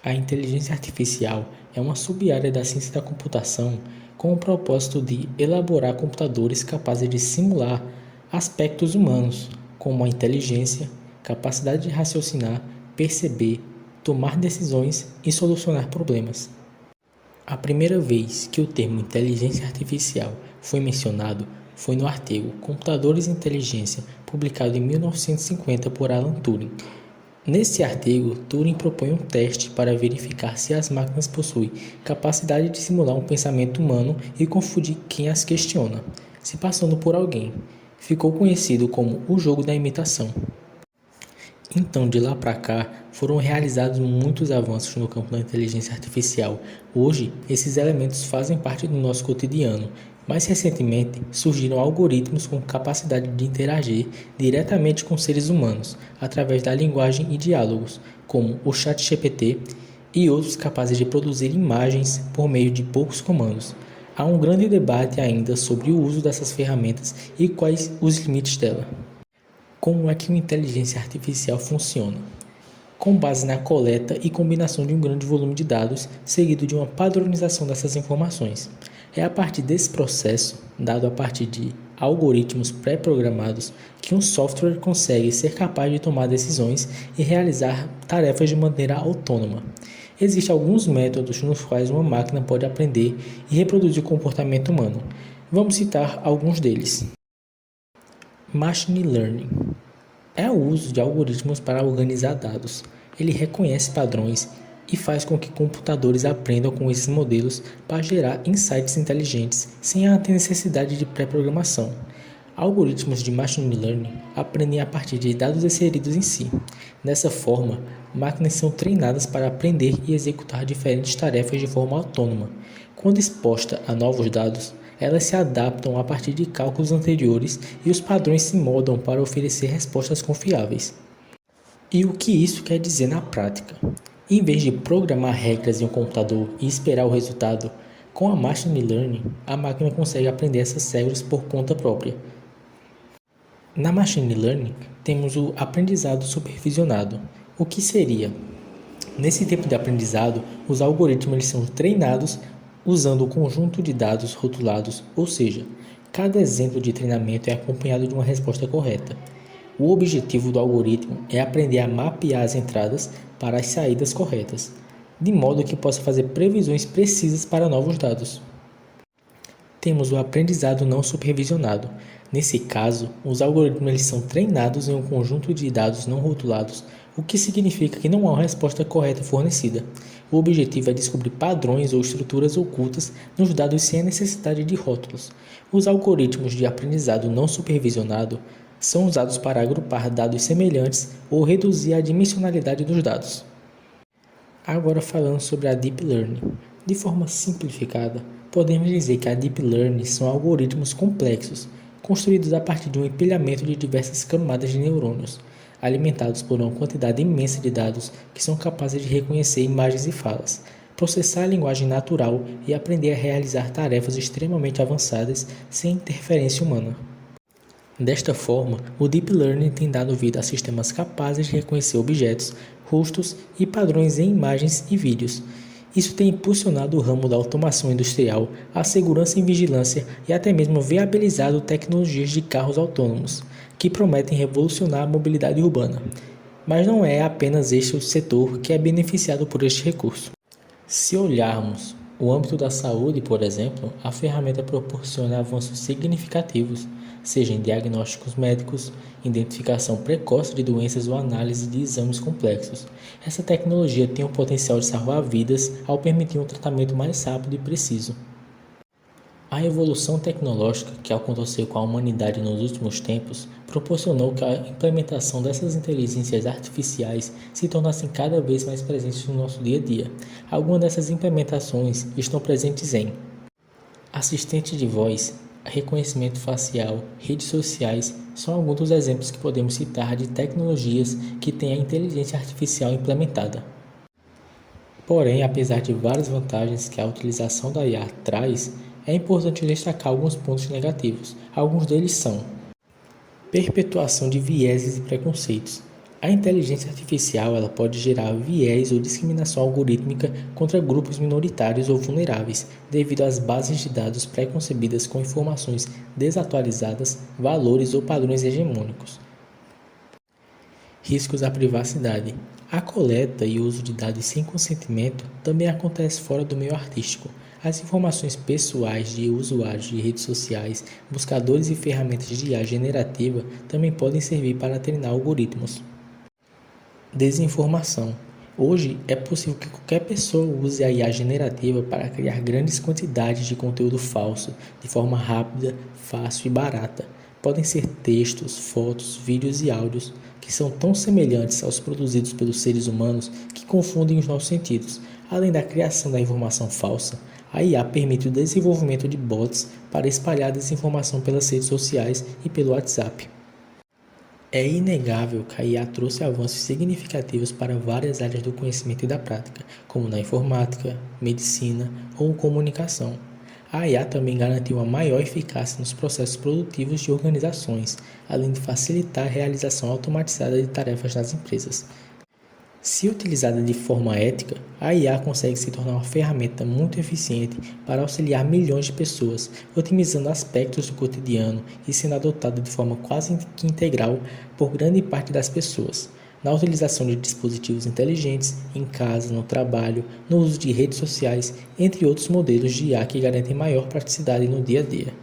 A inteligência artificial é uma sub-área da ciência da computação com o propósito de elaborar computadores capazes de simular aspectos humanos, como a inteligência, capacidade de raciocinar, perceber, tomar decisões e solucionar problemas. A primeira vez que o termo inteligência artificial foi mencionado foi no artigo Computadores e Inteligência, publicado em 1950 por Alan Turing. Nesse artigo, Turing propõe um teste para verificar se as máquinas possuem capacidade de simular um pensamento humano e confundir quem as questiona, se passando por alguém. Ficou conhecido como o jogo da imitação. Então, de lá para cá, foram realizados muitos avanços no campo da inteligência artificial. Hoje, esses elementos fazem parte do nosso cotidiano. Mais recentemente, surgiram algoritmos com capacidade de interagir diretamente com seres humanos, através da linguagem e diálogos, como o ChatGPT e outros capazes de produzir imagens por meio de poucos comandos. Há um grande debate ainda sobre o uso dessas ferramentas e quais os limites dela. Como é que uma inteligência artificial funciona? Com base na coleta e combinação de um grande volume de dados, seguido de uma padronização dessas informações. É a partir desse processo, dado a partir de algoritmos pré-programados, que um software consegue ser capaz de tomar decisões e realizar tarefas de maneira autônoma. Existem alguns métodos nos quais uma máquina pode aprender e reproduzir o comportamento humano. Vamos citar alguns deles. Machine Learning é o uso de algoritmos para organizar dados. Ele reconhece padrões e faz com que computadores aprendam com esses modelos para gerar insights inteligentes sem a necessidade de pré-programação. Algoritmos de Machine Learning aprendem a partir de dados inseridos em si. Dessa forma, máquinas são treinadas para aprender e executar diferentes tarefas de forma autônoma. Quando exposta a novos dados, elas se adaptam a partir de cálculos anteriores e os padrões se moldam para oferecer respostas confiáveis. E o que isso quer dizer na prática? Em vez de programar regras em um computador e esperar o resultado, com a Machine Learning, a máquina consegue aprender essas regras por conta própria. Na Machine Learning, temos o aprendizado supervisionado. O que seria? Nesse tipo de aprendizado, os algoritmos eles são treinados usando o conjunto de dados rotulados, ou seja, cada exemplo de treinamento é acompanhado de uma resposta correta. O objetivo do algoritmo é aprender a mapear as entradas para as saídas corretas, de modo que possa fazer previsões precisas para novos dados. Temos o aprendizado não supervisionado. Nesse caso, os algoritmos eles são treinados em um conjunto de dados não rotulados, o que significa que não há uma resposta correta fornecida. O objetivo é descobrir padrões ou estruturas ocultas nos dados sem a necessidade de rótulos. Os algoritmos de aprendizado não supervisionado são usados para agrupar dados semelhantes ou reduzir a dimensionalidade dos dados. Agora falando sobre a Deep Learning. De forma simplificada, podemos dizer que a Deep Learning são algoritmos complexos, construídos a partir de um empilhamento de diversas camadas de neurônios, alimentados por uma quantidade imensa de dados que são capazes de reconhecer imagens e falas, processar a linguagem natural e aprender a realizar tarefas extremamente avançadas sem interferência humana. Desta forma, o Deep Learning tem dado vida a sistemas capazes de reconhecer objetos, rostos e padrões em imagens e vídeos. Isso tem impulsionado o ramo da automação industrial, a segurança e vigilância e até mesmo viabilizado tecnologias de carros autônomos, que prometem revolucionar a mobilidade urbana. Mas não é apenas este o setor que é beneficiado por este recurso. Se olharmos o âmbito da saúde, por exemplo, a ferramenta proporciona avanços significativos, seja em diagnósticos médicos, identificação precoce de doenças ou análise de exames complexos. Essa tecnologia tem o potencial de salvar vidas ao permitir um tratamento mais rápido e preciso. A evolução tecnológica que aconteceu com a humanidade nos últimos tempos proporcionou que a implementação dessas inteligências artificiais se tornassem cada vez mais presentes no nosso dia a dia. Algumas dessas implementações estão presentes em assistente de voz, reconhecimento facial, redes sociais, são alguns dos exemplos que podemos citar de tecnologias que têm a inteligência artificial implementada. Porém, apesar de várias vantagens que a utilização da IA traz, é importante destacar alguns pontos negativos. Alguns deles são perpetuação de vieses e preconceitos. A inteligência artificial ela pode gerar viés ou discriminação algorítmica contra grupos minoritários ou vulneráveis, devido às bases de dados pré-concebidas com informações desatualizadas, valores ou padrões hegemônicos. Riscos à privacidade. A coleta e uso de dados sem consentimento também acontece fora do meio artístico. As informações pessoais de usuários de redes sociais, buscadores e ferramentas de IA generativa também podem servir para treinar algoritmos. Desinformação. Hoje é possível que qualquer pessoa use a IA generativa para criar grandes quantidades de conteúdo falso de forma rápida, fácil e barata. Podem ser textos, fotos, vídeos e áudios que são tão semelhantes aos produzidos pelos seres humanos que confundem os nossos sentidos. Além da criação da informação falsa, a IA permite o desenvolvimento de bots para espalhar desinformação pelas redes sociais e pelo WhatsApp. É inegável que a IA trouxe avanços significativos para várias áreas do conhecimento e da prática, como na informática, medicina ou comunicação. A IA também garantiu uma maior eficácia nos processos produtivos de organizações, além de facilitar a realização automatizada de tarefas nas empresas. Se utilizada de forma ética, a IA consegue se tornar uma ferramenta muito eficiente para auxiliar milhões de pessoas, otimizando aspectos do cotidiano e sendo adotada de forma quase que integral por grande parte das pessoas, na utilização de dispositivos inteligentes, em casa, no trabalho, no uso de redes sociais, entre outros modelos de IA que garantem maior praticidade no dia a dia.